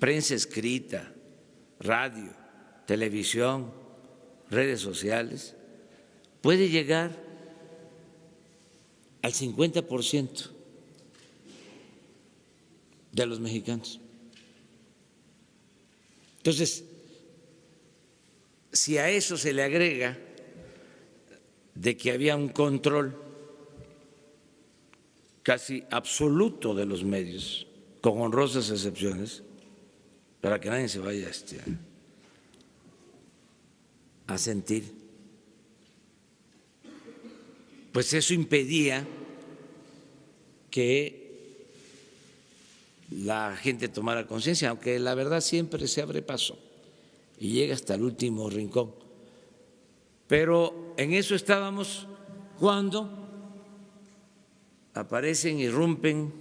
prensa escrita, radio, televisión, redes sociales, puede llegar al 50% de los mexicanos. Entonces, si a eso se le agrega de que había un control casi absoluto de los medios, con honrosas excepciones, para que nadie se vaya a sentir, pues eso impedía que la gente tomara conciencia, aunque la verdad siempre se abre paso y llega hasta el último rincón. Pero en eso estábamos cuando aparecen, irrumpen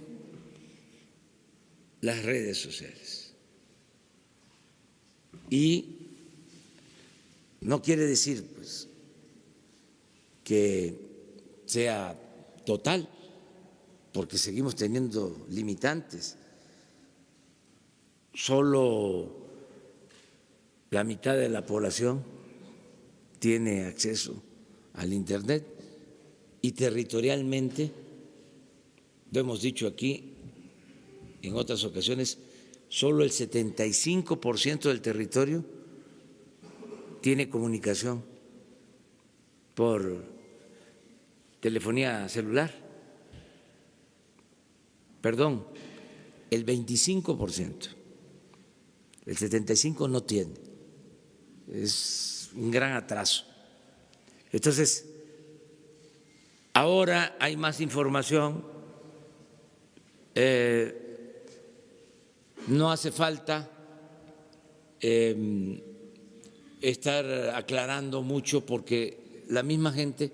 las redes sociales. Y no quiere decir pues que sea total, porque seguimos teniendo limitantes. Solo la mitad de la población tiene acceso al Internet y territorialmente, lo hemos dicho aquí en otras ocasiones, solo el 75% del territorio tiene comunicación por telefonía celular. Perdón, el 25%, el 75% no tiene. Es un gran atraso. Entonces, ahora hay más información, no hace falta estar aclarando mucho porque la misma gente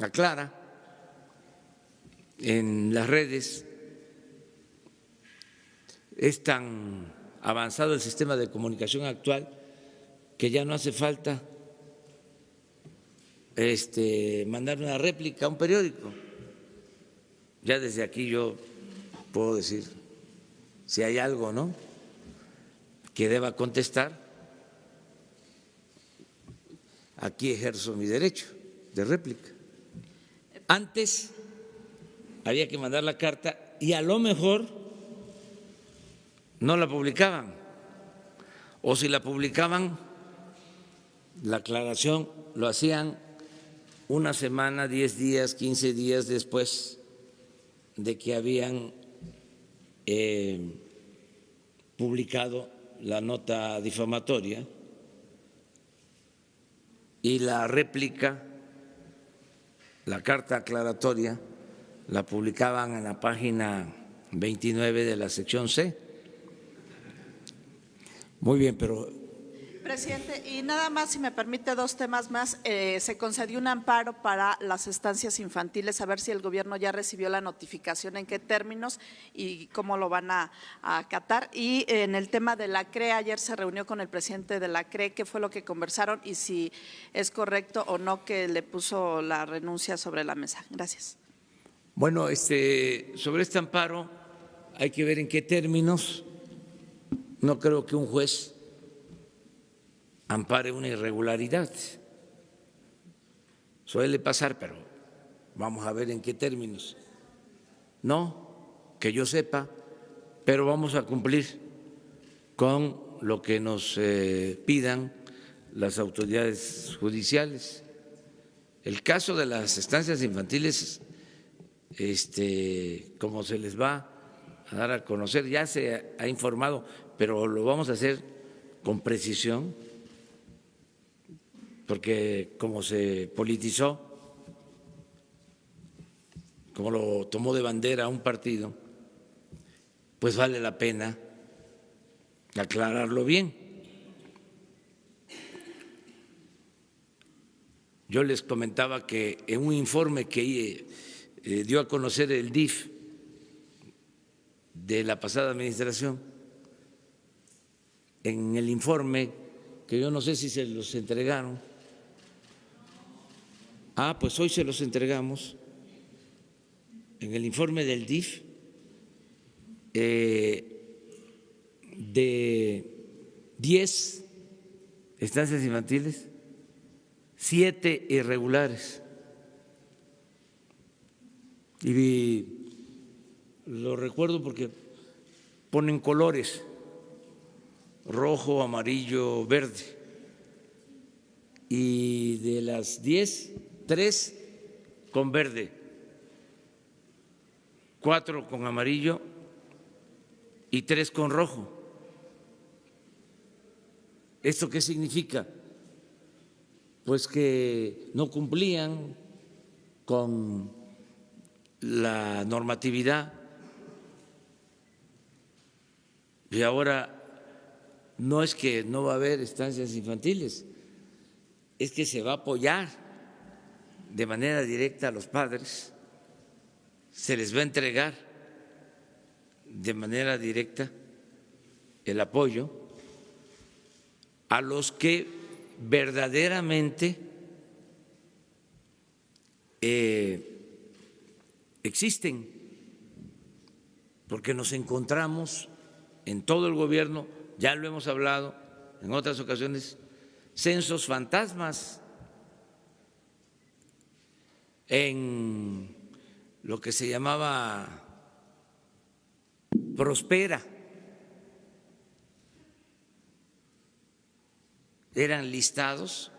aclara en las redes. Es tan avanzado el sistema de comunicación actual que ya no hace falta mandar una réplica a un periódico. Ya desde aquí yo puedo decir si hay algo, ¿no?, que deba contestar. Aquí ejerzo mi derecho de réplica. Antes había que mandar la carta y a lo mejor no la publicaban, o si la publicaban, la aclaración lo hacían una semana, 10 días, 15 días después de que habían publicado la nota difamatoria, y la réplica, la carta aclaratoria, la publicaban en la página 29 de la sección C. Muy bien, pero… Presidente, y nada más, si me permite, dos temas más. Se concedió un amparo para las estancias infantiles, a ver si el gobierno ya recibió la notificación, en qué términos y cómo lo van a acatar. Y en el tema de la CRE, ayer se reunió con el presidente de la CRE, ¿qué fue lo que conversaron y si es correcto o no que le puso la renuncia sobre la mesa? Gracias. Bueno, sobre este amparo hay que ver en qué términos. No creo que un juez ampare una irregularidad. Suele pasar, pero vamos a ver en qué términos. No, que yo sepa, pero vamos a cumplir con lo que nos pidan las autoridades judiciales. El caso de las estancias infantiles, como se les va a dar a conocer, ya se ha informado, pero lo vamos a hacer con precisión, porque como se politizó, como lo tomó de bandera un partido, pues vale la pena aclararlo bien. Yo les comentaba que en un informe que dio a conocer el DIF de la pasada administración, en el informe, que yo no sé si se los entregaron, pues hoy se los entregamos. En el informe del DIF de 10 estancias infantiles, 7 irregulares. Y lo recuerdo porque ponen colores: rojo, amarillo, verde. Y de las 10, 3 con verde, 4 con amarillo y 3 con rojo. ¿Esto qué significa? Pues que no cumplían con la normatividad, y ahora no es que no va a haber estancias infantiles, es que se va a apoyar de manera directa a los padres, se les va a entregar de manera directa el apoyo a los que verdaderamente existen, porque nos encontramos en todo el gobierno, ya lo hemos hablado en otras ocasiones, censos fantasmas en lo que se llamaba Prospera. Eran listados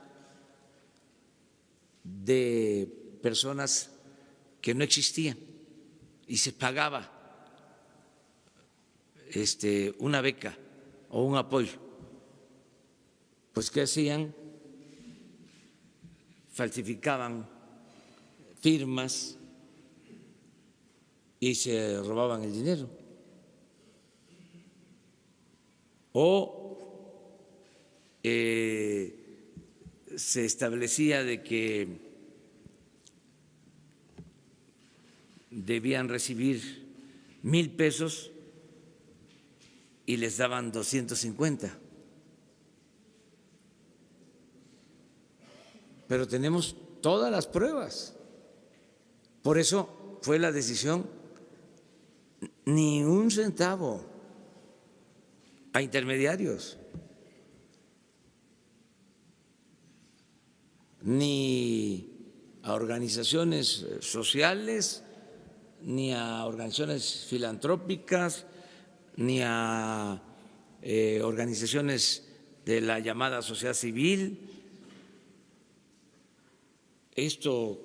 de personas que no existían y se pagaba una beca o un apoyo. Pues ¿qué hacían? Falsificaban firmas y se robaban el dinero. O se establecía de que debían recibir 1,000 pesos y les daban 250. Pero tenemos todas las pruebas. Por eso fue la decisión: ni un centavo a intermediarios, ni a organizaciones sociales, ni a organizaciones filantrópicas, ni a organizaciones de la llamada sociedad civil. Esto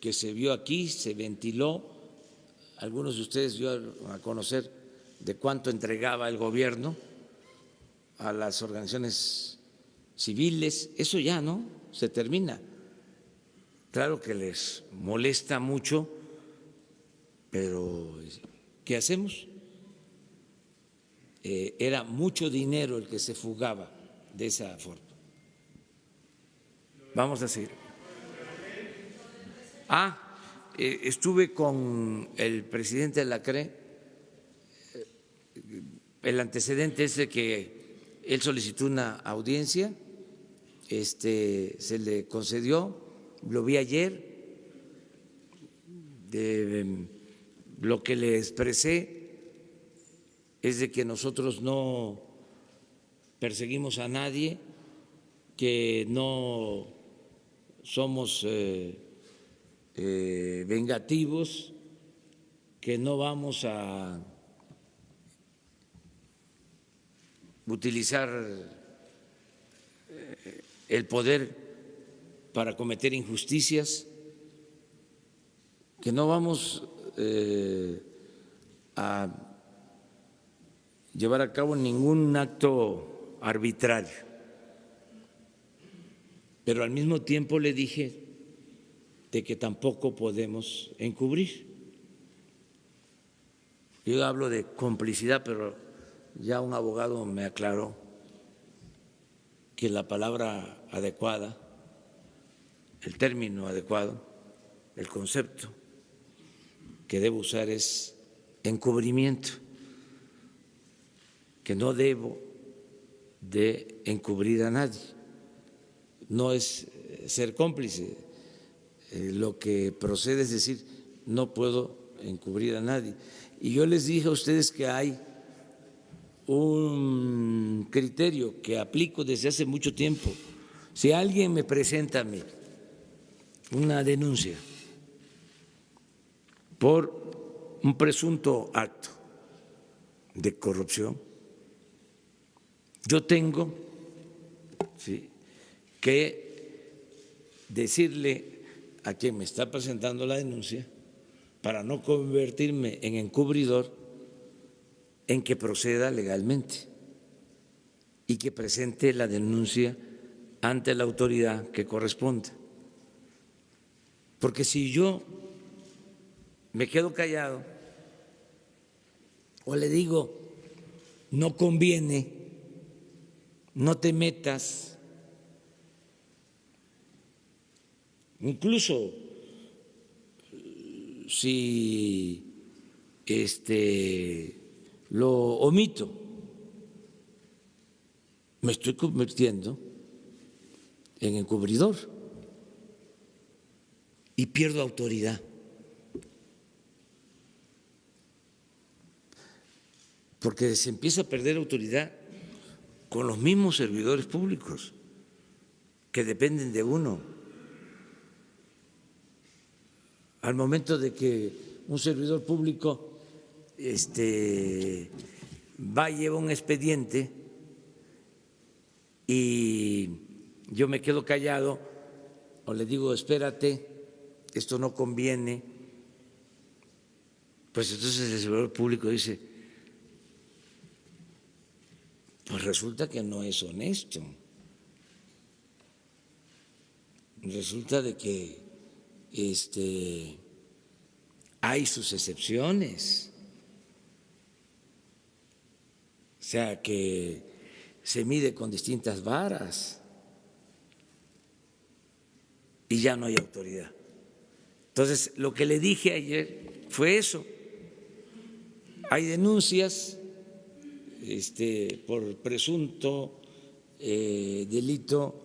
que se vio aquí, se ventiló, algunos de ustedes dio a conocer de cuánto entregaba el gobierno a las organizaciones civiles. Eso ya no se termina. Claro que les molesta mucho, pero ¿qué hacemos? Era mucho dinero el que se fugaba de esa forma. Vamos a seguir. Estuve con el presidente de la CRE. El antecedente es de que él solicitó una audiencia, se le concedió, lo vi ayer. Lo que le expresé es de que nosotros no perseguimos a nadie, que no somos vengativos, que no vamos a utilizar el poder para cometer injusticias, que no vamos a llevar a cabo ningún acto arbitrario. Pero al mismo tiempo le dije de que tampoco podemos encubrir. Yo hablo de complicidad, pero ya un abogado me aclaró que la palabra adecuada, el término adecuado, el concepto que debo usar es encubrimiento, que no debo de encubrir a nadie, no es ser cómplice. Lo que procede es decir, no puedo encubrir a nadie. Y yo les dije a ustedes que hay un criterio que aplico desde hace mucho tiempo. Si alguien me presenta a mí una denuncia por un presunto acto de corrupción, yo tengo que decirle a quien me está presentando la denuncia, para no convertirme en encubridor, en que proceda legalmente y que presente la denuncia ante la autoridad que corresponda. Porque si yo me quedo callado o le digo, no conviene, no te metas, incluso si lo omito, me estoy convirtiendo en encubridor y pierdo autoridad. Porque se empieza a perder autoridad con los mismos servidores públicos que dependen de uno. Al momento de que un servidor público va y lleva un expediente y yo me quedo callado o le digo, espérate, esto no conviene, pues entonces el servidor público dice, pues resulta que no es honesto, resulta de que hay sus excepciones, o sea que se mide con distintas varas y ya no hay autoridad. Entonces, lo que le dije ayer fue eso. Hay denuncias por presunto delito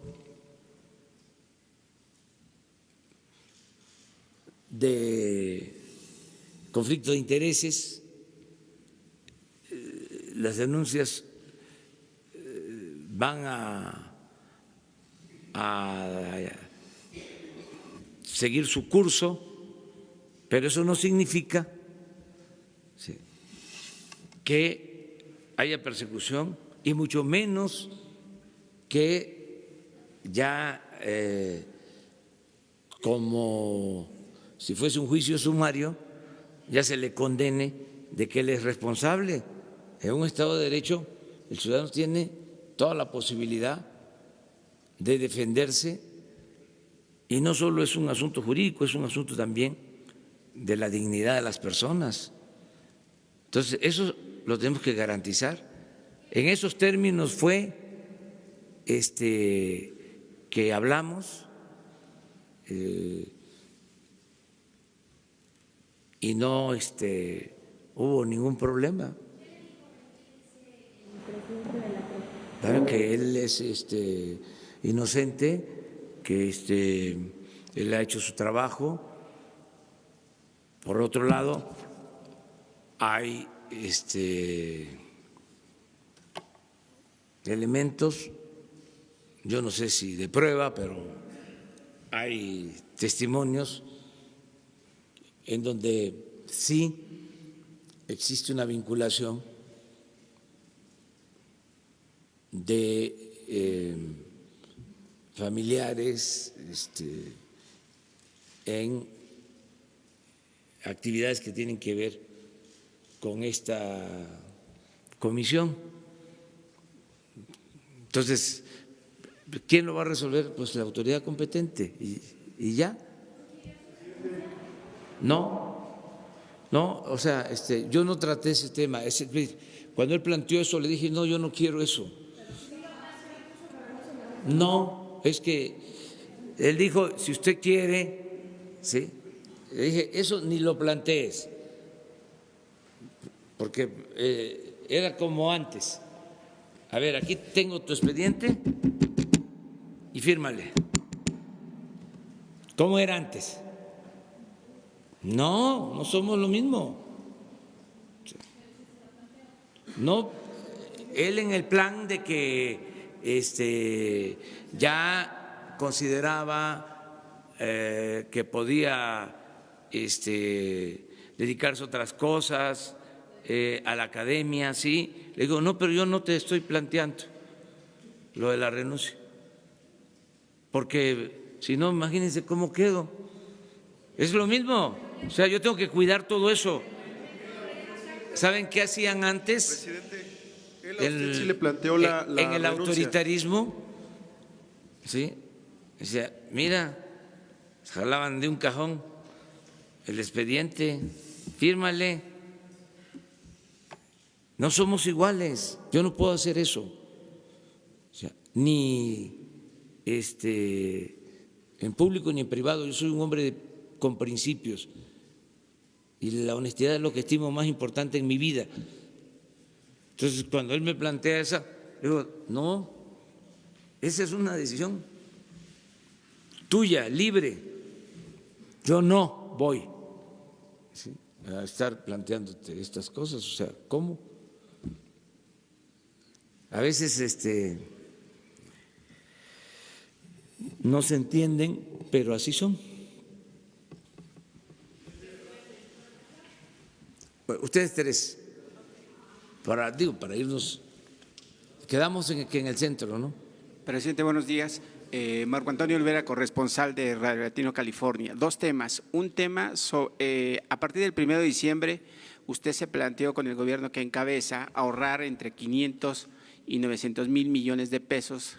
de conflicto de intereses. Las denuncias van a seguir su curso, pero eso no significa que haya persecución y mucho menos que ya como si fuese un juicio sumario ya se le condene de que él es responsable. En un Estado de Derecho el ciudadano tiene toda la posibilidad de defenderse y no solo es un asunto jurídico, es un asunto también de la dignidad de las personas. Entonces, eso lo tenemos que garantizar. En esos términos fue que hablamos y no hubo ningún problema. Claro que él es inocente, que él ha hecho su trabajo. Por otro lado, hay elementos, yo no sé si de prueba, pero hay testimonios en donde sí existe una vinculación de familiares en actividades que tienen que ver con esta comisión. Entonces, ¿quién lo va a resolver? Pues la autoridad competente y ya. No, o sea, yo no traté ese tema. Cuando él planteó eso, le dije, no, yo no quiero eso. No, es que él dijo, si usted quiere, ¿sí? Le dije, eso ni lo plantees, porque era como antes. A ver, aquí tengo tu expediente y fírmale. ¿Cómo era antes? No somos lo mismo. No, él en el plan de que ya consideraba que podía dedicarse a otras cosas, a la academia, sí. Le digo, no, pero yo no te estoy planteando lo de la renuncia, porque si no, imagínense cómo quedo. Es lo mismo, o sea, yo tengo que cuidar todo eso. ¿Saben qué hacían antes? Presidente, él a usted sí le planteó la en el renuncia. autoritarismo, ¿sí? Decía, mira, jalaban de un cajón el expediente, fírmale. No somos iguales, yo no puedo hacer eso. O sea, ni en público ni en privado, yo soy un hombre con principios y la honestidad es lo que estimo más importante en mi vida. Entonces, cuando él me plantea esa, digo, no, esa es una decisión tuya, libre. Yo no voy, ¿sí?, a estar planteándote estas cosas. O sea, ¿cómo? A veces no se entienden, pero así son. Bueno, ustedes tres, para irnos, quedamos en el centro, ¿no? Presidente, buenos días. Marco Antonio Olvera, corresponsal de Radio Latino California. Dos temas. Un tema, a partir del 1 de diciembre, usted se planteó con el gobierno que encabeza ahorrar entre 500 y 900 mil millones de pesos.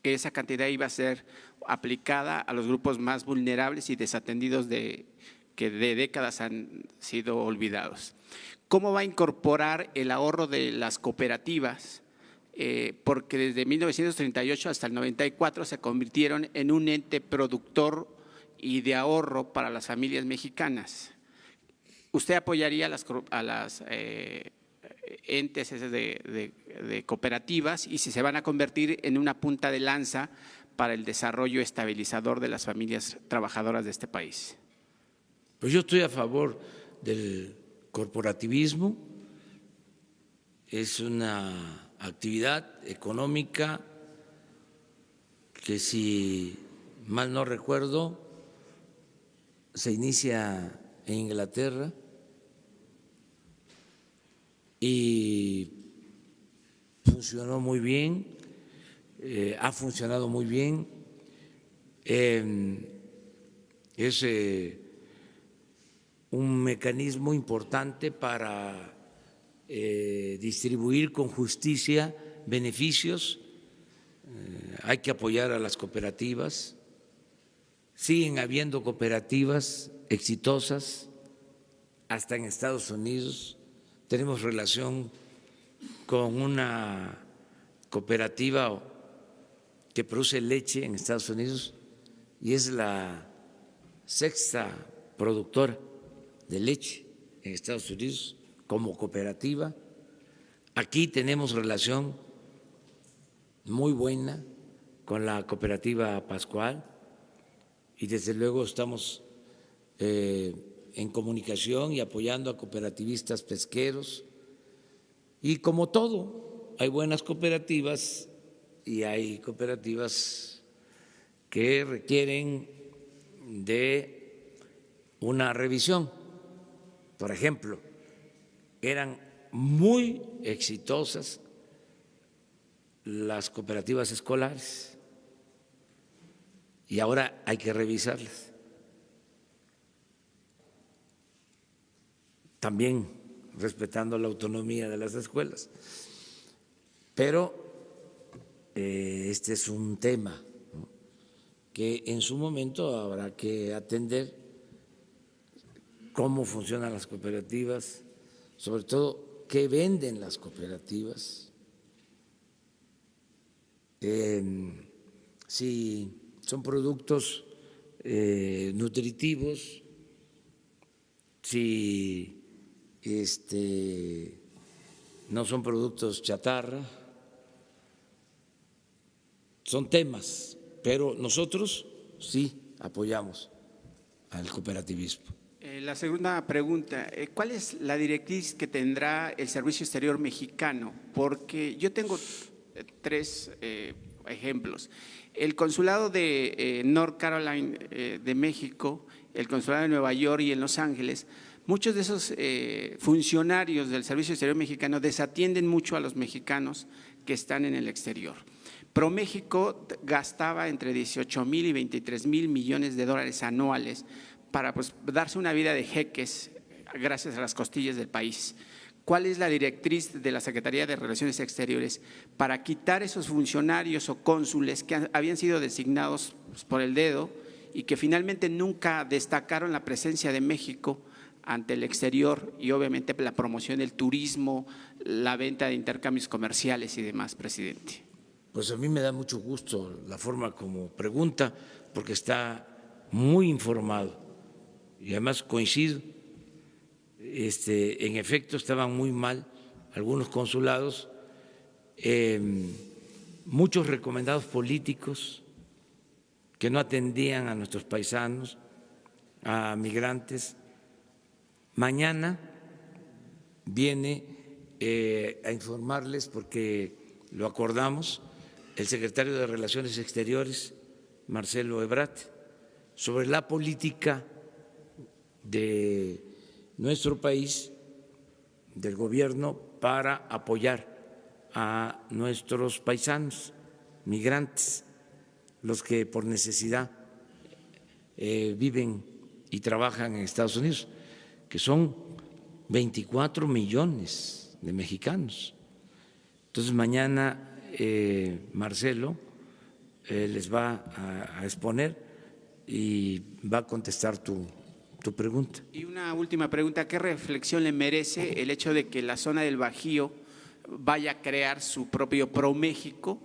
Esa cantidad iba a ser aplicada a los grupos más vulnerables y desatendidos que de décadas han sido olvidados. ¿Cómo va a incorporar el ahorro de las cooperativas? Porque desde 1938 hasta el 94 se convirtieron en un ente productor y de ahorro para las familias mexicanas. ¿Usted apoyaría a las entes de cooperativas y si se van a convertir en una punta de lanza para el desarrollo estabilizador de las familias trabajadoras de este país? Pues yo estoy a favor del corporativismo, es una actividad económica que, si mal no recuerdo, se inicia en Inglaterra y funcionó muy bien, ha funcionado muy bien, es un mecanismo importante para distribuir con justicia beneficios. Hay que apoyar a las cooperativas. Siguen habiendo cooperativas exitosas, hasta en Estados Unidos. Tenemos relación con una cooperativa que produce leche en Estados Unidos y es la sexta productora de leche en Estados Unidos como cooperativa. Aquí tenemos relación muy buena con la cooperativa Pascual y desde luego estamos en comunicación y apoyando a cooperativistas pesqueros. Y como todo, hay buenas cooperativas y hay cooperativas que requieren de una revisión. Por ejemplo, eran muy exitosas las cooperativas escolares y ahora hay que revisarlas. También respetando la autonomía de las escuelas. Pero este es un tema, ¿no?, que en su momento habrá que atender, cómo funcionan las cooperativas, sobre todo qué venden las cooperativas, si son productos nutritivos, si no son productos chatarra. Son temas, pero nosotros sí apoyamos al cooperativismo. La segunda pregunta, ¿cuál es la directriz que tendrá el Servicio Exterior mexicano? Porque yo tengo tres ejemplos. El consulado de North Carolina de México, el consulado de Nueva York y en Los Ángeles, muchos de esos funcionarios del Servicio Exterior mexicano desatienden mucho a los mexicanos que están en el exterior. ProMéxico gastaba entre 18,000 y 23,000 millones de dólares anuales para pues, darse una vida de jeques gracias a las costillas del país. ¿Cuál es la directriz de la Secretaría de Relaciones Exteriores para quitar esos funcionarios o cónsules que habían sido designados por el dedo y que finalmente nunca destacaron la presencia de México ante el exterior y obviamente la promoción del turismo, la venta de intercambios comerciales y demás, presidente? Pues a mí me da mucho gusto la forma como pregunta, porque está muy informado y además coincido. En efecto, estaban muy mal algunos consulados, muchos recomendados políticos que no atendían a nuestros paisanos, a migrantes. Mañana viene a informarles, porque lo acordamos, el secretario de Relaciones Exteriores, Marcelo Ebrard, sobre la política de nuestro país, del gobierno, para apoyar a nuestros paisanos migrantes, los que por necesidad viven y trabajan en Estados Unidos, que son 24 millones de mexicanos. Entonces mañana Marcelo les va a exponer y va a contestar tu pregunta. Y una última pregunta, ¿qué reflexión le merece el hecho de que la zona del Bajío vaya a crear su propio ProMéxico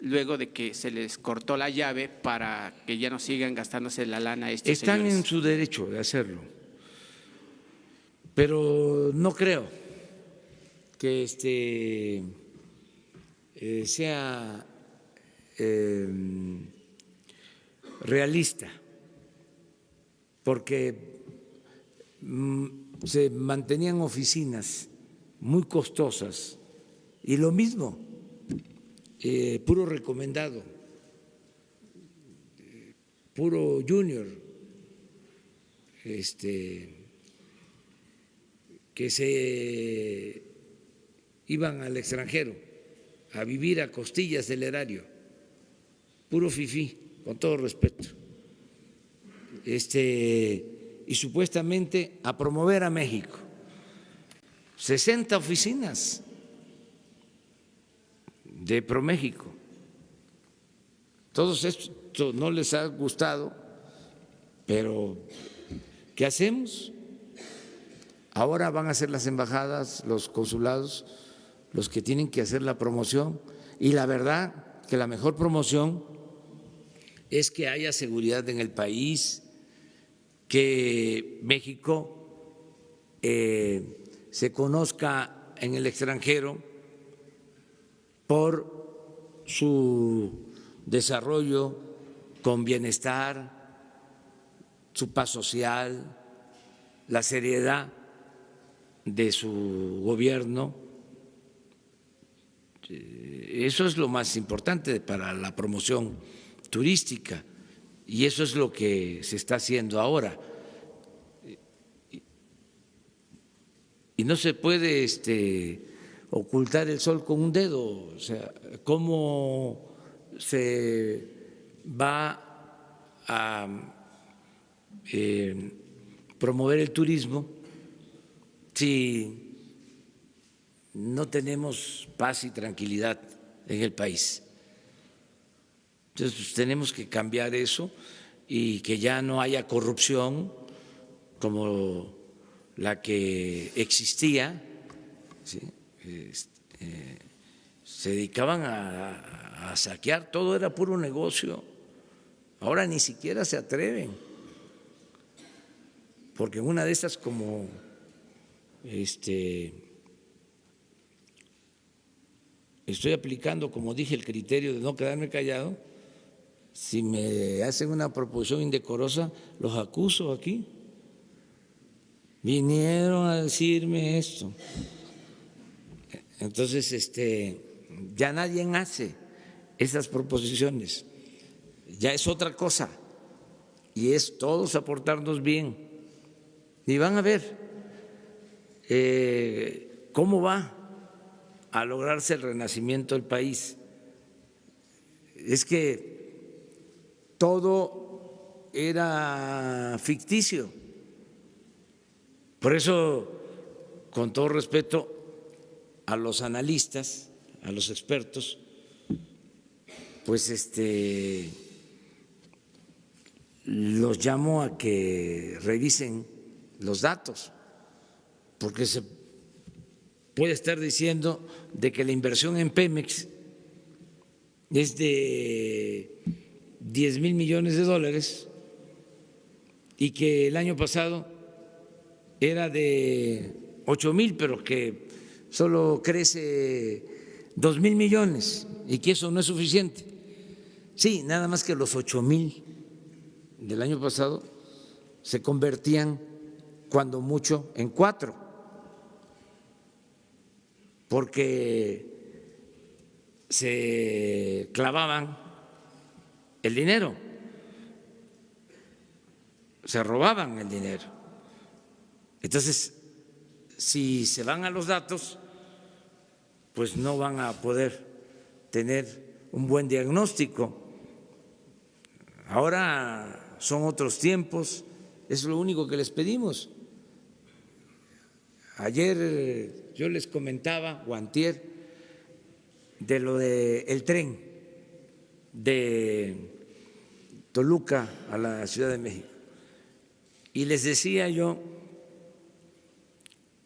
luego de que se les cortó la llave para que ya no sigan gastándose la lana estos Están señores? en su derecho de hacerlo, pero no creo que sea realista, porque se mantenían oficinas muy costosas y lo mismo, puro recomendado, puro junior, que se iban al extranjero a vivir a costillas del erario, puro fifí, con todo respeto, y supuestamente a promover a México. 60 oficinas de ProMéxico. Todos esto no les ha gustado, pero ¿qué hacemos? Ahora van a ser las embajadas, los consulados, los que tienen que hacer la promoción, y la verdad que la mejor promoción es que haya seguridad en el país, que México se conozca en el extranjero por su desarrollo con bienestar, su paz social, la seriedad de su gobierno. Eso es lo más importante para la promoción turística y eso es lo que se está haciendo ahora. Y no se puede ocultar el sol con un dedo. O sea, ¿cómo se va a promover el turismo si no tenemos paz y tranquilidad en el país? Entonces, pues, tenemos que cambiar eso y que ya no haya corrupción como la que existía, ¿sí? Se dedicaban a saquear, todo era puro negocio. Ahora ni siquiera se atreven, porque en una de estas, como estoy aplicando, como dije, el criterio de no quedarme callado, si me hacen una proposición indecorosa, los acuso aquí vinieron a decirme esto. Entonces, ya nadie hace esas proposiciones, ya es otra cosa, y es todos aportarnos bien. Y van a ver cómo va a lograrse el renacimiento del país. Es que todo era ficticio. Por eso, con todo respeto a los analistas, a los expertos, pues los llamo a que revisen los datos, porque se puede estar diciendo de que la inversión en Pemex es de 10,000 millones de dólares y que el año pasado era de 8,000, pero que solo crece 2,000 millones y que eso no es suficiente. Sí, nada más que los 8,000 del año pasado se convertían cuando mucho en 4, porque se clavaban el dinero, se robaban el dinero. Entonces, si se van a los datos, pues no van a poder tener un buen diagnóstico. Ahora son otros tiempos, es lo único que les pedimos. Ayer yo les comentaba, o antier, de lo del tren de Toluca a la Ciudad de México, y les decía yo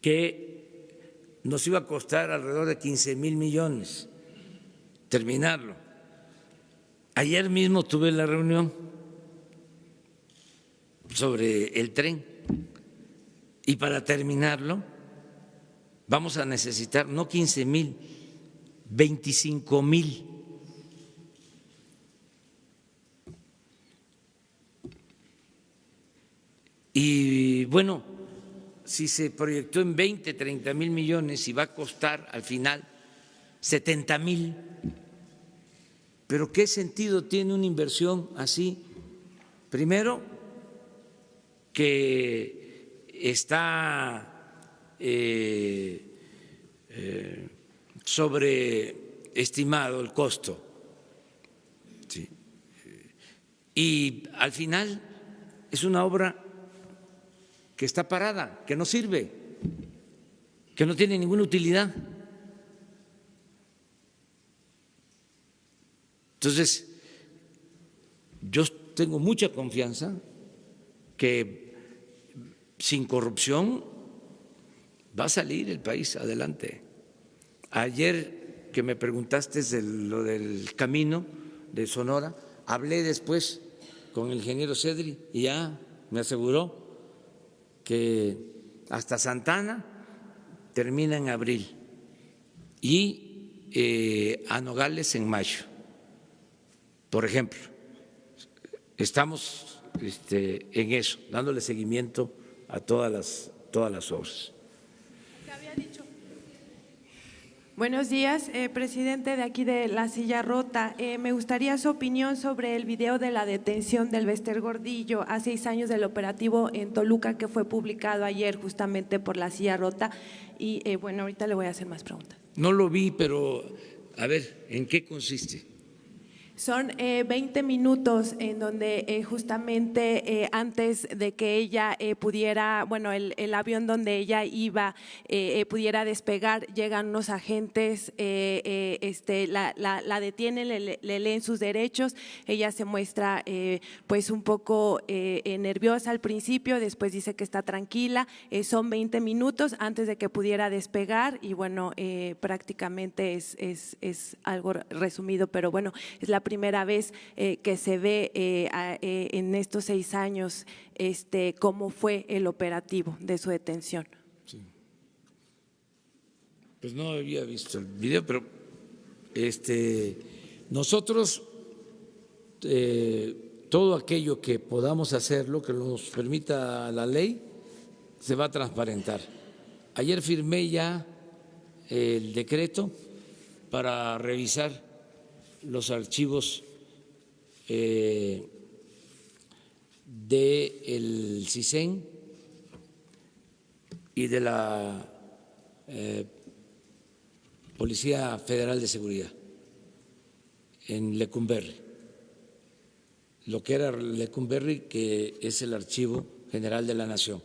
que nos iba a costar alrededor de 15,000 millones terminarlo. Ayer mismo tuve la reunión sobre el tren y para terminarlo vamos a necesitar no 15,000, 25,000. Y bueno, si se proyectó en 20, 30,000 millones y va a costar al final 70,000, ¿pero qué sentido tiene una inversión así? Primero, que está sobreestimado el costo, ¿sí? Y al final es una obra que está parada, que no sirve, que no tiene ninguna utilidad. Entonces, yo tengo mucha confianza que sin corrupción va a salir el país adelante. Ayer que me preguntaste de lo del camino de Sonora, hablé después con el ingeniero Cedri y ya me aseguró que hasta Santana termina en abril y a Nogales en mayo. Por ejemplo, estamos en eso, dándole seguimiento a todas las obras. Buenos días, presidente de aquí de La Silla Rota. Me gustaría su opinión sobre el video de la detención del Bester Gordillo a 6 años del operativo en Toluca que fue publicado ayer justamente por La Silla Rota. Y bueno, ahorita le voy a hacer más preguntas. No lo vi, pero a ver, ¿en qué consiste? Son 20 minutos en donde justamente antes de que ella pudiera, bueno, el avión donde ella iba pudiera despegar, llegan unos agentes, la detienen, le leen sus derechos, ella se muestra pues un poco nerviosa al principio, después dice que está tranquila, son 20 minutos antes de que pudiera despegar y bueno, prácticamente es algo resumido, pero bueno, es la primera vez que se ve en estos 6 años cómo fue el operativo de su detención. Sí. Pues no había visto el video, pero nosotros todo aquello que podamos hacer, lo que nos permita la ley, se va a transparentar. Ayer firmé ya el decreto para revisar los archivos del CISEN y de la Policía Federal de Seguridad en Lecumberri. Lo que era Lecumberri, que es el Archivo General de la Nación.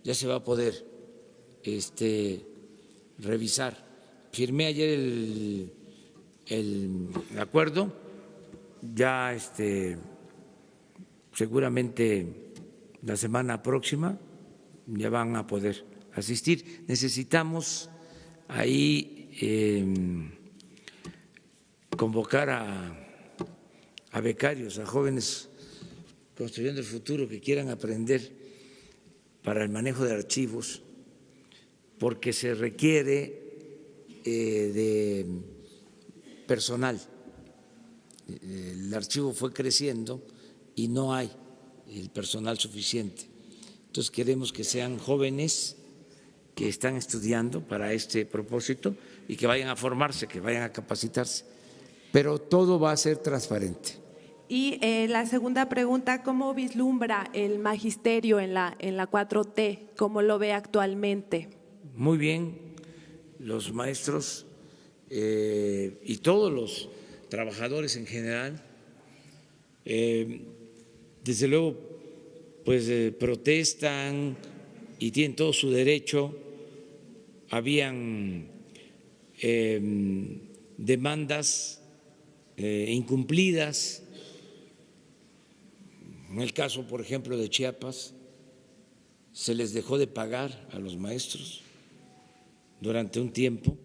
Ya se va a poder revisar. Firmé ayer el acuerdo, ya seguramente la semana próxima ya van a poder asistir. Necesitamos ahí convocar a becarios, a jóvenes construyendo el futuro que quieran aprender para el manejo de archivos, porque se requiere de personal. El archivo fue creciendo y no hay el personal suficiente. Entonces queremos que sean jóvenes que están estudiando para este propósito y que vayan a formarse, que vayan a capacitarse. Pero todo va a ser transparente. Y la segunda pregunta, ¿cómo vislumbra el magisterio en la 4T? ¿Cómo lo ve actualmente? Muy bien, los maestros y todos los trabajadores en general, desde luego, pues protestan y tienen todo su derecho. Habían demandas incumplidas. En el caso, por ejemplo, de Chiapas, se les dejó de pagar a los maestros durante un tiempo.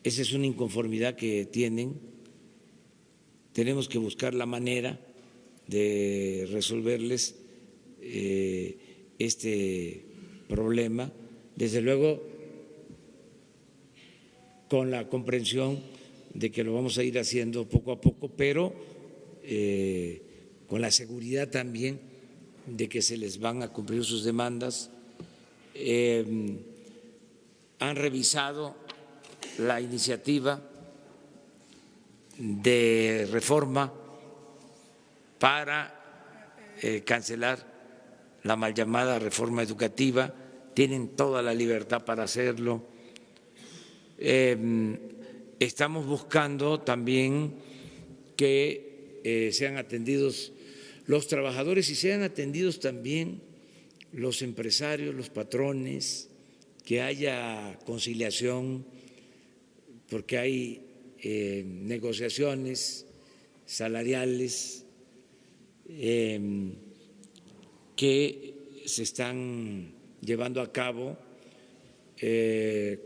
Esa es una inconformidad que tienen. Tenemos que buscar la manera de resolverles este problema, desde luego con la comprensión de que lo vamos a ir haciendo poco a poco, pero con la seguridad también de que se les van a cumplir sus demandas. Han revisado la iniciativa de reforma para cancelar la mal llamada reforma educativa, tienen toda la libertad para hacerlo. Estamos buscando también que sean atendidos los trabajadores y sean atendidos también los empresarios, los patrones, que haya conciliación, porque hay negociaciones salariales que se están llevando a cabo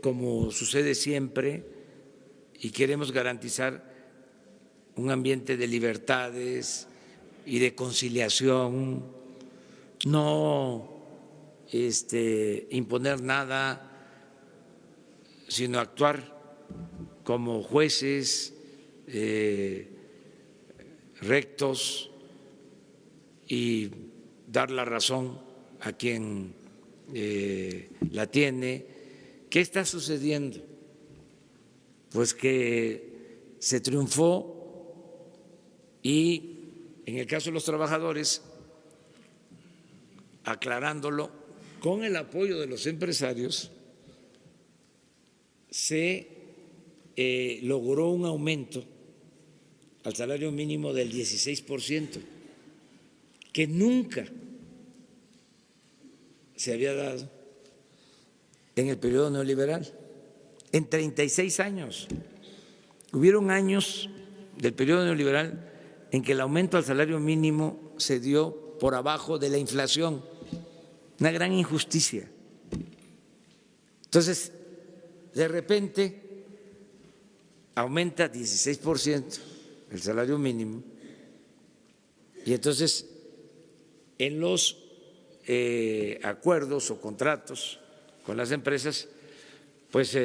como sucede siempre, y queremos garantizar un ambiente de libertades y de conciliación, no imponer nada, sino actuar como jueces rectos y dar la razón a quien la tiene. ¿Qué está sucediendo? Pues que se triunfó y en el caso de los trabajadores, aclarándolo, con el apoyo de los empresarios, se logró un aumento al salario mínimo del 16%, que nunca se había dado en el periodo neoliberal, en 36 años. Hubieron años del periodo neoliberal en que el aumento al salario mínimo se dio por abajo de la inflación, una gran injusticia. Entonces, de repente aumenta 16% el salario mínimo y entonces en los acuerdos o contratos con las empresas, pues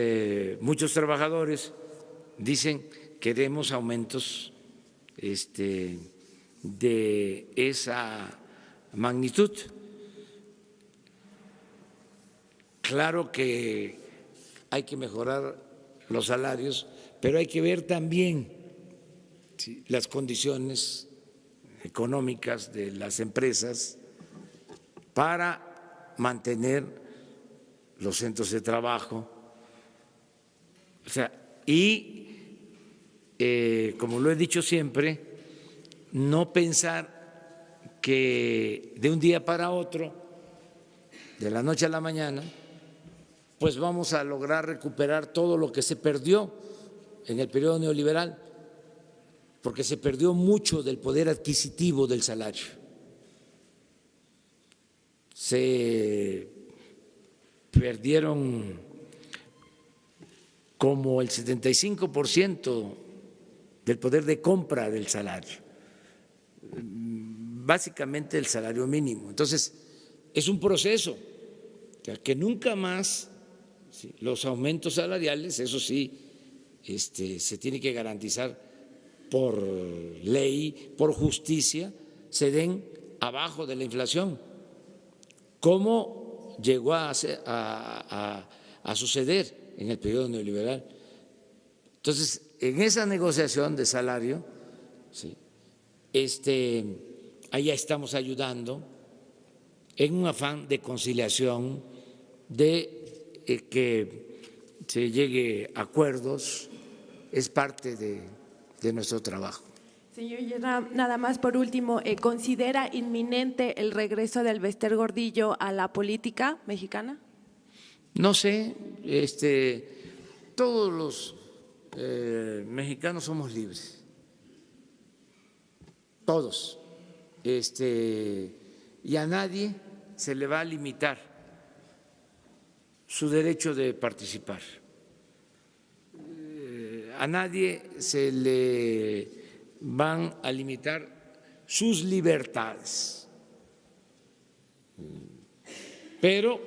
muchos trabajadores dicen queremos aumentos de esa magnitud. claro que hay que mejorar los salarios, pero hay que ver también las condiciones económicas de las empresas para mantener los centros de trabajo. O sea, como lo he dicho siempre, no pensar que de un día para otro, de la noche a la mañana, pues vamos a lograr recuperar todo lo que se perdió en el periodo neoliberal, porque se perdió mucho del poder adquisitivo del salario. Se perdieron como el 75% del poder de compra del salario, básicamente el salario mínimo. Entonces, es un proceso que nunca más los aumentos salariales, eso sí, se tiene que garantizar por ley, por justicia, se den abajo de la inflación, como llegó a suceder en el periodo neoliberal. Entonces, en esa negociación de salario, allá estamos ayudando en un afán de conciliación, de que se llegue a acuerdos, es parte de nuestro trabajo. Señor, nada más por último, ¿considera inminente el regreso del Bester Gordillo a la política mexicana? No sé, todos los mexicanos somos libres, todos, y a nadie se le va a limitar su derecho de participar. A nadie se le van a limitar sus libertades, pero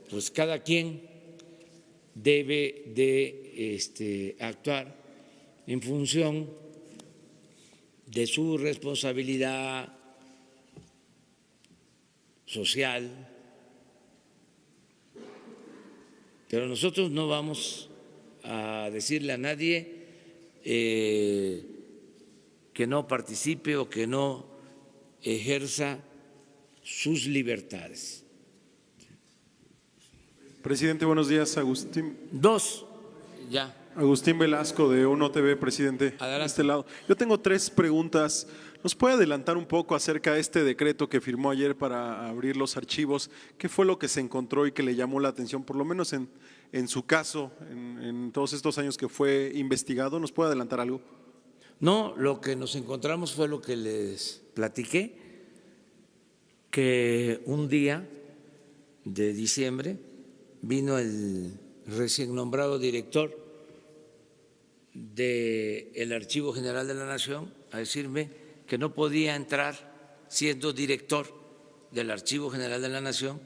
pues cada quien debe de actuar en función de su responsabilidad social, pero nosotros no vamos a decirle a nadie que no participe o que no ejerza sus libertades. Presidente, buenos días. Agustín Velasco de UNO TV, presidente. Adelante. De este lado. Yo tengo 3 preguntas. ¿Nos puede adelantar un poco acerca de este decreto que firmó ayer para abrir los archivos? ¿Qué fue lo que se encontró y que le llamó la atención, por lo menos en su caso, en todos estos años que fue investigado? ¿Nos puede adelantar algo? No, lo que nos encontramos fue lo que les platiqué, que un día de diciembre vino el recién nombrado director del Archivo General de la Nación a decirme que no podía entrar, siendo director del Archivo General de la Nación,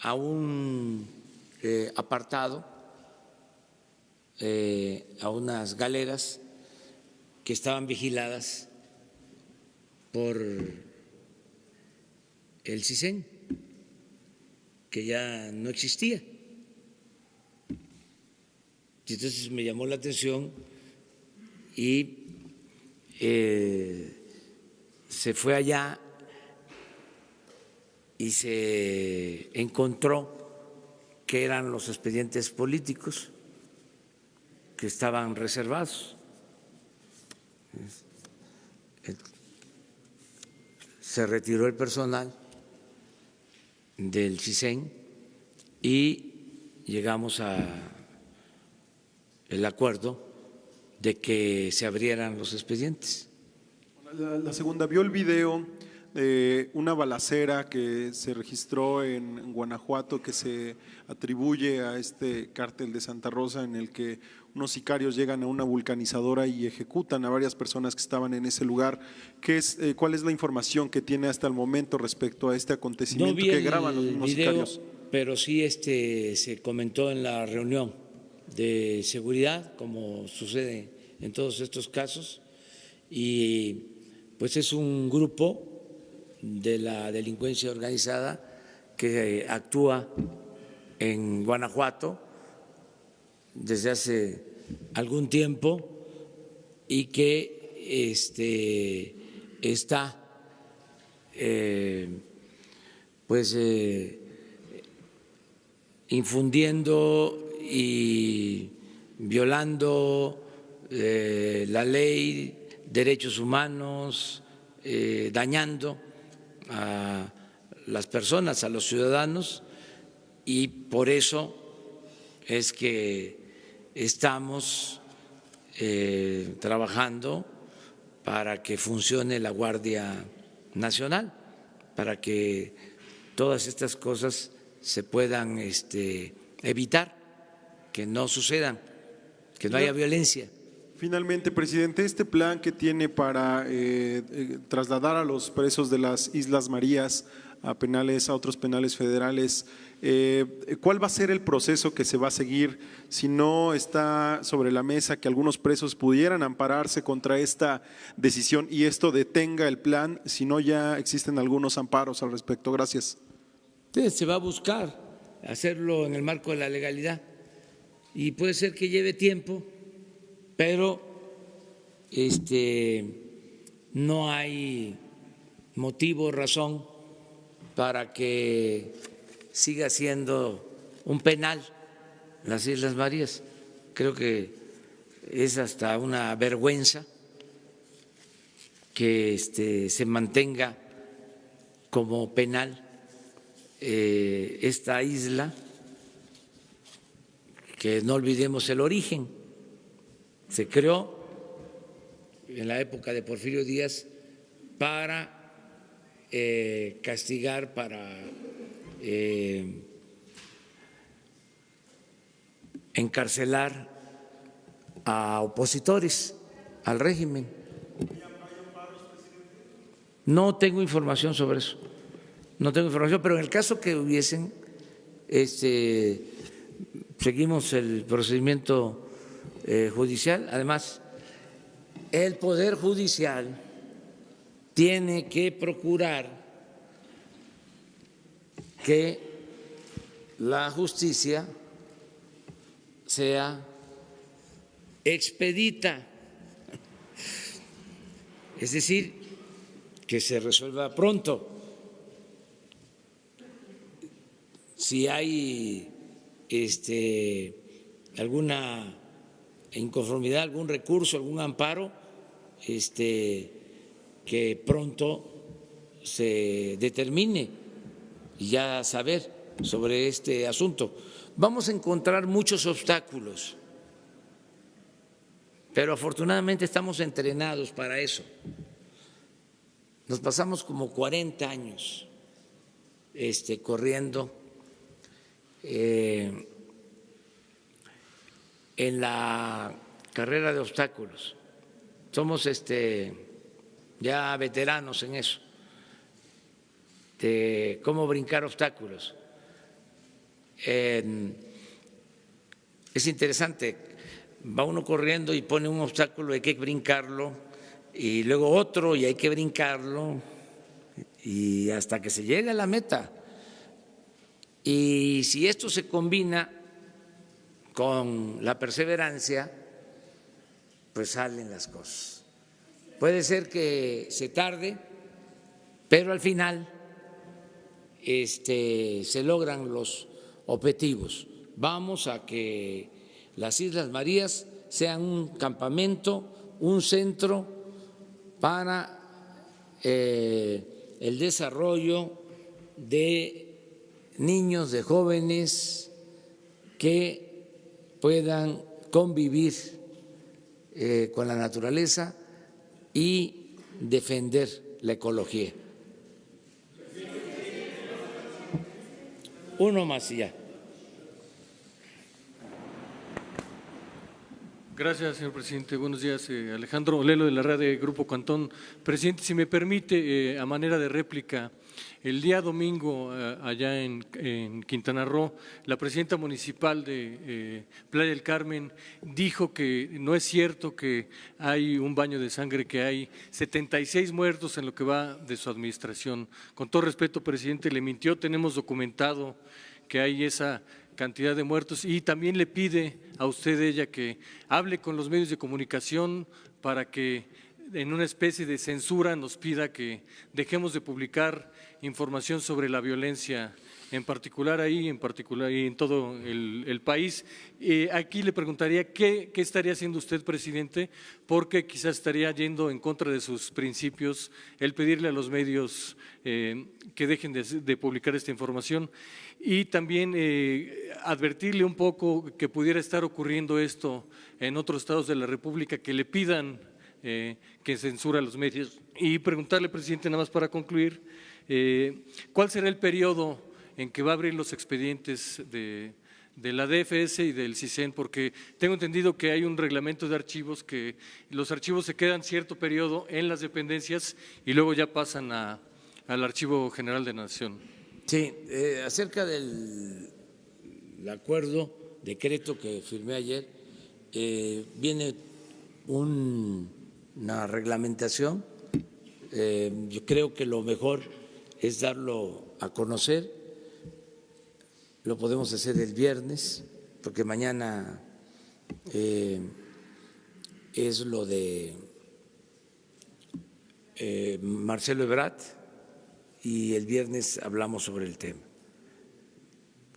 a un apartado, a unas galeras que estaban vigiladas por el CISEN, que ya no existía. Y entonces me llamó la atención y se fue allá y se encontró que eran los expedientes políticos que estaban reservados. Se retiró el personal del CISEN y llegamos a el acuerdo de que se abrieran los expedientes. La segunda, ¿vio el video de una balacera que se registró en Guanajuato que se atribuye a este cártel de Santa Rosa, en el que unos sicarios llegan a una vulcanizadora y ejecutan a varias personas que estaban en ese lugar? ¿Cuál es la información que tiene hasta el momento respecto a este acontecimiento que graban los mismos sicarios? Pero sí se comentó en la reunión de seguridad, como sucede en todos estos casos, y pues es un grupo de la delincuencia organizada que actúa en Guanajuato desde hace algún tiempo y que está infundiendo y violando la ley, derechos humanos, dañando a las personas, a los ciudadanos, y por eso es que estamos trabajando para que funcione la Guardia Nacional, para que todas estas cosas se puedan evitar, que no sucedan, que no haya violencia. Finalmente, presidente, este plan que tiene para trasladar a los presos de las Islas Marías a otros penales federales, ¿cuál va a ser el proceso que se va a seguir si no está sobre la mesa que algunos presos pudieran ampararse contra esta decisión y esto detenga el plan, si no ya existen algunos amparos al respecto? Gracias. Se va a buscar hacerlo en el marco de la legalidad y puede ser que lleve tiempo, pero no hay motivo o razón para que siga siendo un penal las Islas Marías. Creo que es hasta una vergüenza que se mantenga como penal esta isla, que no olvidemos el origen. Se creó en la época de Porfirio Díaz para castigar, para encarcelar a opositores al régimen. No tengo información sobre eso, no tengo información, pero en el caso que hubiesen, seguimos el procedimiento judicial. Además, el Poder Judicial tiene que procurar que la justicia sea expedita, es decir, que se resuelva pronto. Si hay alguna inconformidad, algún recurso, algún amparo, que pronto se determine y ya saber sobre este asunto. Vamos a encontrar muchos obstáculos, pero afortunadamente estamos entrenados para eso. Nos pasamos como 40 años corriendo en la carrera de obstáculos. Somos ya veteranos en eso, de cómo brincar obstáculos. Es interesante, va uno corriendo y pone un obstáculo, hay que brincarlo, y luego otro y hay que brincarlo, y hasta que se llegue a la meta. Y si esto se combina con la perseverancia, pues salen las cosas. Puede ser que se tarde, pero al final se logran los objetivos. Vamos a que las Islas Marías sean un campamento, un centro para el desarrollo de niños, de jóvenes que puedan convivir con la naturaleza y defender la ecología. Uno más y ya. Gracias, señor presidente. Buenos días. Alejandro Lelo, de la red de Grupo Cantón. Presidente, si me permite, a manera de réplica, el día domingo, allá en Quintana Roo, la presidenta municipal de Playa del Carmen dijo que no es cierto que hay un baño de sangre, que hay 76 muertos en lo que va de su administración. Con todo respeto, presidente, le mintió. Tenemos documentado que hay esa cantidad de muertos, y también le pide a usted, ella, que hable con los medios de comunicación para que en una especie de censura nos pida que dejemos de publicar información sobre la violencia, en particular ahí, en particular y en todo el país. Aquí le preguntaría qué estaría haciendo usted, presidente, porque quizás estaría yendo en contra de sus principios el pedirle a los medios que dejen de publicar esta información, y también advertirle un poco que pudiera estar ocurriendo esto en otros estados de la República, que le pidan que censura a los medios. Y preguntarle, presidente, nada más para concluir, ¿cuál será el periodo en que va a abrir los expedientes de la DFS y del CISEN? Porque tengo entendido que hay un reglamento de archivos, que los archivos se quedan cierto periodo en las dependencias y luego ya pasan al Archivo General de la Nación. Sí, acerca del acuerdo, decreto que firmé ayer, viene una reglamentación. Yo creo que lo mejor es darlo a conocer. Lo podemos hacer el viernes, porque mañana es lo de Marcelo Ebrard y el viernes hablamos sobre el tema.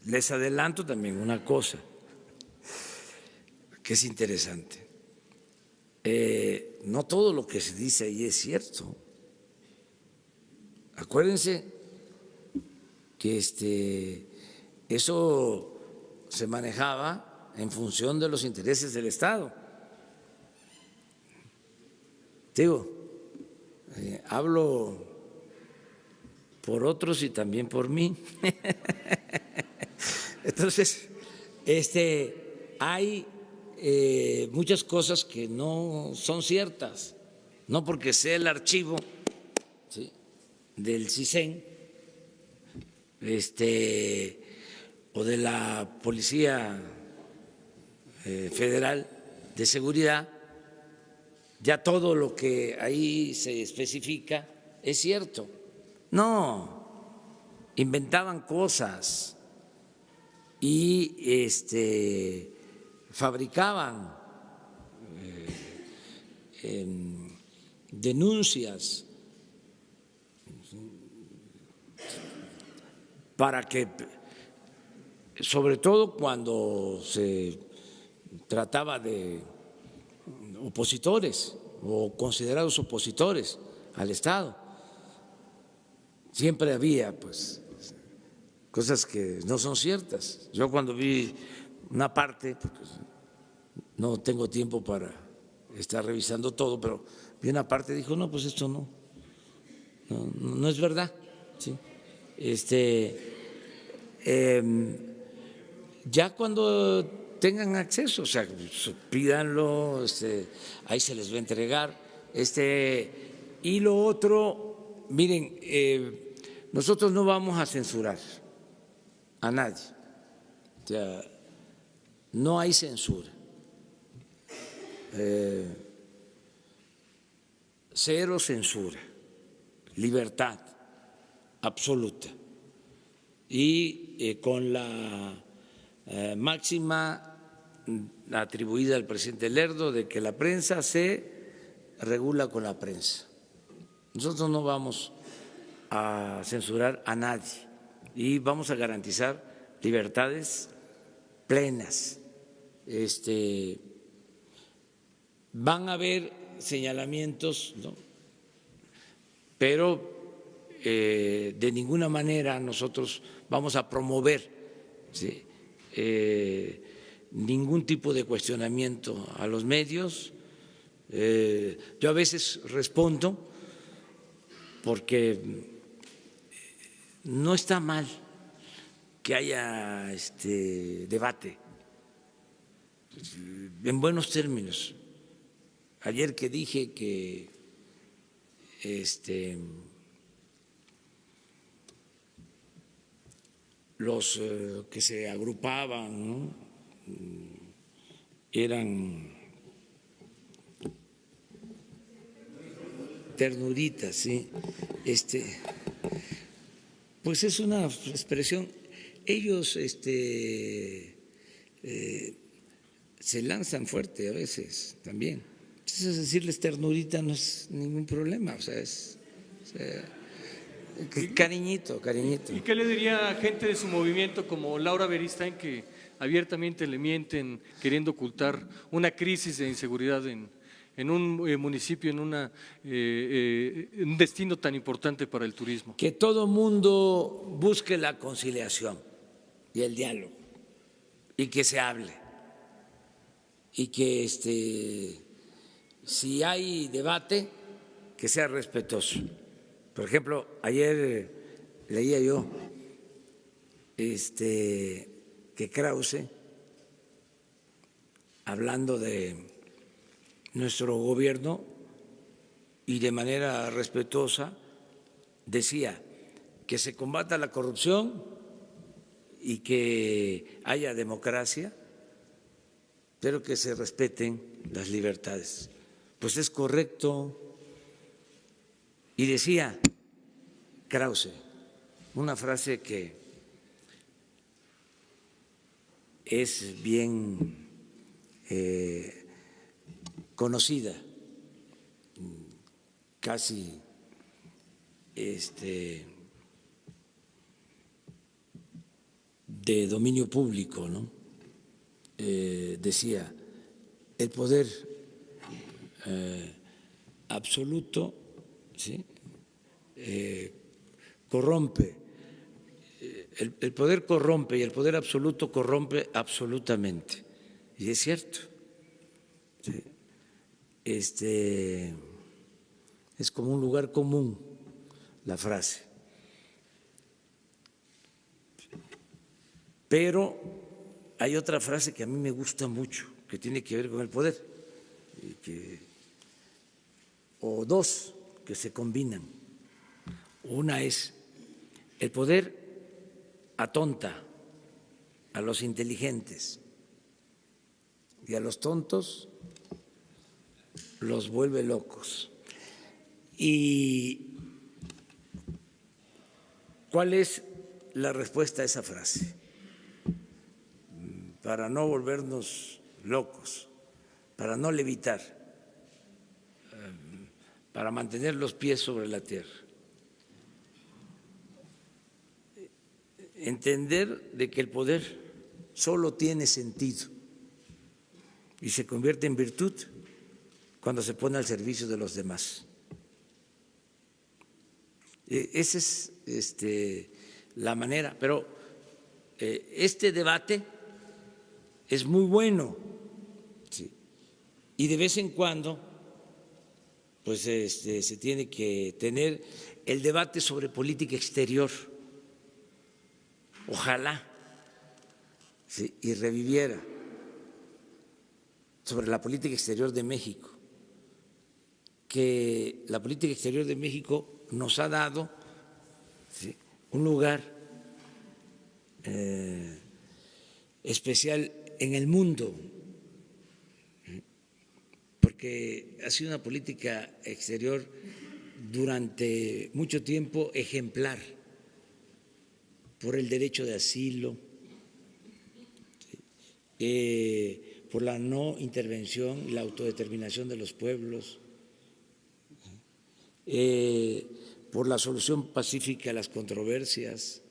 Les adelanto también una cosa que es interesante. No todo lo que se dice ahí es cierto. Acuérdense que eso se manejaba en función de los intereses del Estado. Digo, hablo por otros y también por mí. Entonces, hay muchas cosas que no son ciertas, no porque sea el archivo, ¿sí?, del CISEN, o de la Policía Federal de Seguridad, ya todo lo que ahí se especifica es cierto. No, inventaban cosas y fabricaban denuncias para que, sobre todo cuando se trataba de opositores o considerados opositores al Estado, siempre había pues cosas que no son ciertas. Yo cuando vi una parte, porque no tengo tiempo para estar revisando todo, pero vi una parte y dijo, no, pues esto no es verdad, ¿sí? Ya cuando tengan acceso, o sea, pídanlo, ahí se les va a entregar. Y lo otro, miren, nosotros no vamos a censurar a nadie, o sea, no hay censura, cero censura, libertad absoluta. Y con la máxima atribuida al presidente Lerdo de que la prensa se regula con la prensa. Nosotros no vamos a censurar a nadie y vamos a garantizar libertades plenas. Van a haber señalamientos, ¿no?, pero de ninguna manera nosotros vamos a promover, ¿sí?, ningún tipo de cuestionamiento a los medios. Yo a veces respondo porque no está mal que haya debate en buenos términos. Ayer que dije que los que se agrupaban, ¿no?, eran ternuritas, ¿sí? Pues es una expresión. ellos se lanzan fuerte a veces también. Entonces decirles ternurita no es ningún problema, o sea, cariñito, cariñito. ¿Y qué le diría a gente de su movimiento como Laura Beristain, que abiertamente le mienten queriendo ocultar una crisis de inseguridad en un municipio, en un destino tan importante para el turismo? Que todo mundo busque la conciliación y el diálogo y que se hable y que si hay debate que sea respetuoso. Por ejemplo, ayer leía yo que Krause, hablando de nuestro gobierno y de manera respetuosa, decía que se combata la corrupción y que haya democracia, pero que se respeten las libertades. Pues es correcto. Y decía Krause una frase que es bien conocida, casi de dominio público, ¿no? Decía, el poder absoluto, ¿sí? Corrompe, el poder corrompe y el poder absoluto corrompe absolutamente. Y es cierto. ¿Sí? Es como un lugar común la frase. Pero hay otra frase que a mí me gusta mucho, que tiene que ver con el poder, o dos que se combinan. Una es, el poder atonta a los inteligentes y a los tontos los vuelve locos. ¿Y cuál es la respuesta a esa frase? Para no volvernos locos, para no levitar, para mantener los pies sobre la tierra. Entender de que el poder solo tiene sentido y se convierte en virtud cuando se pone al servicio de los demás. Esa es la manera, pero este debate es muy bueno, ¿sí? Y de vez en cuando pues se tiene que tener el debate sobre política exterior. Ojalá, ¿sí?, y reviviera sobre la política exterior de México, que la política exterior de México nos ha dado, ¿sí?, un lugar especial en el mundo, porque ha sido una política exterior durante mucho tiempo ejemplar por el derecho de asilo, por la no intervención y la autodeterminación de los pueblos, por la solución pacífica a las controversias.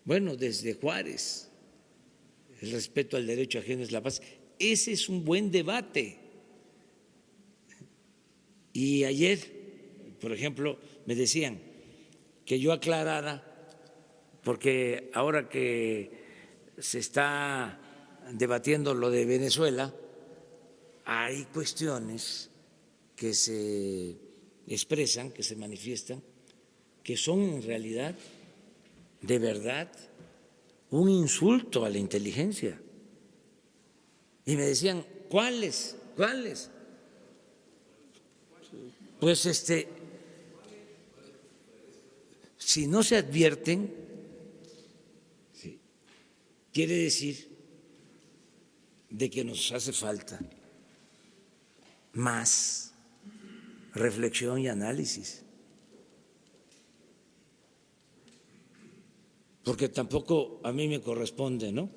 Bueno, desde Juárez, el respeto al derecho ajeno es la paz. Ese es un buen debate. Y ayer, por ejemplo, me decían que yo aclarara, porque ahora que se está debatiendo lo de Venezuela, hay cuestiones que se expresan, que se manifiestan, que son en realidad, de verdad, un insulto a la inteligencia. Y me decían, ¿cuáles? ¿Cuáles? Pues si no se advierten, ¿sí?, quiere decir de que nos hace falta más reflexión y análisis. porque tampoco a mí me corresponde, ¿no?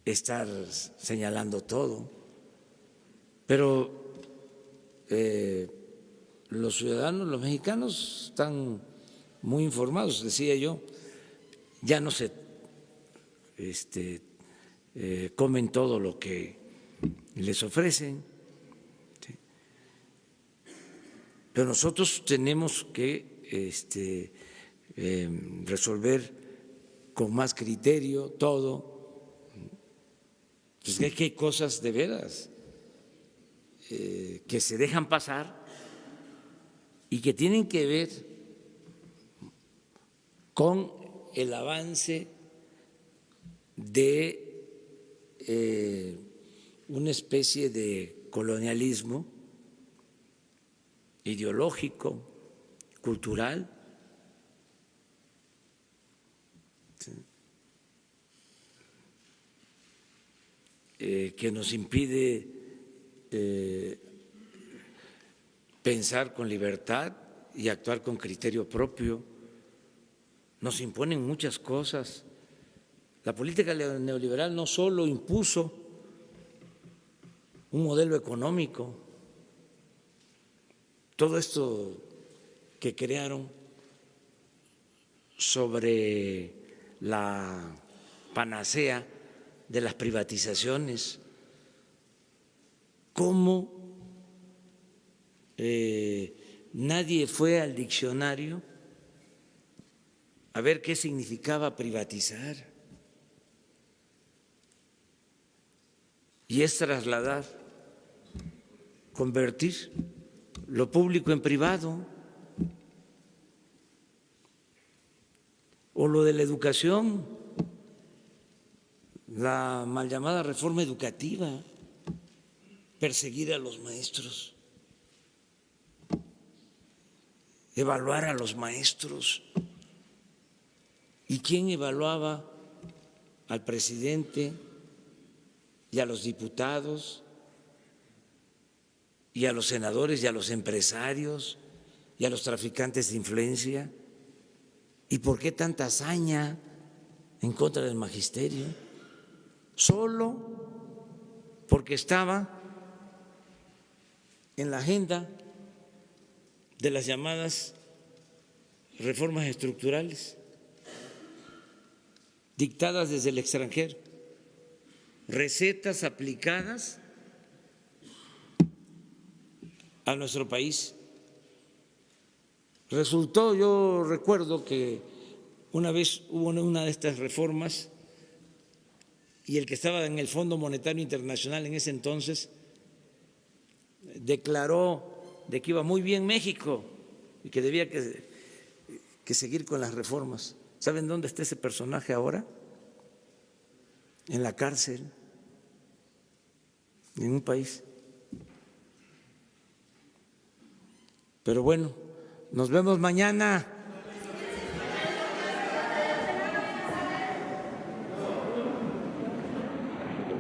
Estar señalando todo, pero los ciudadanos, los mexicanos están muy informados, decía yo, ya no se comen todo lo que les ofrecen, ¿sí? Pero nosotros tenemos que resolver con más criterio todo. Pues es que hay cosas de veras que se dejan pasar y que tienen que ver con el avance de una especie de colonialismo ideológico, cultural, ¿sí? Que nos impide pensar con libertad y actuar con criterio propio. Nos imponen muchas cosas. La política neoliberal no solo impuso un modelo económico, todo esto que crearon sobre la panacea de las privatizaciones, cómo nadie fue al diccionario a ver qué significaba privatizar. Y es trasladar, convertir lo público en privado. O lo de la educación, la mal llamada reforma educativa, perseguir a los maestros, evaluar a los maestros. ¿Y quién evaluaba al presidente y a los diputados y a los senadores y a los empresarios y a los traficantes de influencia? ¿Y por qué tanta hazaña en contra del magisterio? Solo porque estaba en la agenda de las llamadas reformas estructurales dictadas desde el extranjero, recetas aplicadas a nuestro país. Resultó, yo recuerdo que una vez hubo una de estas reformas y el que estaba en el Fondo Monetario Internacional en ese entonces declaró de que iba muy bien México y que debía que seguir con las reformas. ¿Saben dónde está ese personaje ahora? En la cárcel, en un país. Pero bueno, nos vemos mañana.